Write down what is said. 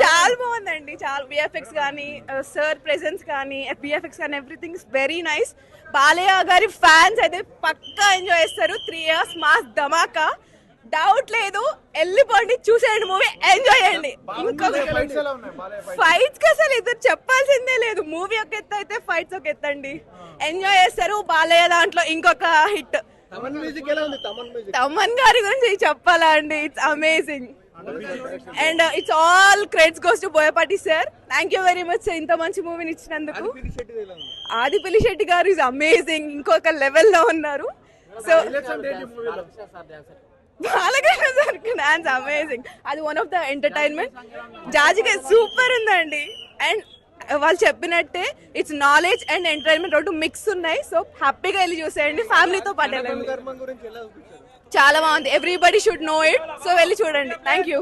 చాలా బాగుందండి. చాలా విఎఫ్ఎక్స్ కానీ సార్ ప్రెజెన్స్ కానీ విఎఫ్ఎక్స్ కానీ everything is very nice. Balayya గారి ఫ్యాన్స్ అయితే పక్కా ఎంజాయ్ చేస్తారు. 3 years మాస్ ధమాకా, డౌట్ లేదు. వెళ్ళిపోండి, చూసేయండి మూవీ, ఎంజాయ్ చేయండి. ఇంకొక ఫైట్స్ కి అసలు ఇద్దరు చెప్పాల్సిందే లేదు. మూవీ ఒక ఎత్తు అయితే ఫైట్స్ ఒక ఎత్తండి. ఎంజాయ్ చేస్తారు. బాలయ్య దాంట్లో ఇంకొక హిట్. తమన్ గారి గురించి చెప్పాలా అండి, it's amazing. And it's all credits goes to Boyapati sir. Thank you very much sir, ఇంత మంచి మూవీని ఇచ్చినందుకు. ఆదిపిల్లి శెట్టి గారు ఇస్ అమేజింగ్, ఇంకొక లెవెల్లో ఉన్నారు. So Balakrishna sir dance amazing, అది వన్ ఆఫ్ ద ఎంటర్టైన్మెంట్. జాజిగా సూపర్ ఉందండి. అండ్ వాళ్ళు చెప్పినట్టే ఇట్స్ నాలెడ్జ్ అండ్ ఎంటర్టైన్మెంట్ రెండు మిక్స్ ఉన్నాయి. సో హ్యాపీగా వెళ్ళి చూసేయండి, ఫ్యామిలీతో పాటు వెళ్ళండి. చాలా బాగుంది. Everybody should know it. So వెళ్ళి చూడండి. Thank you.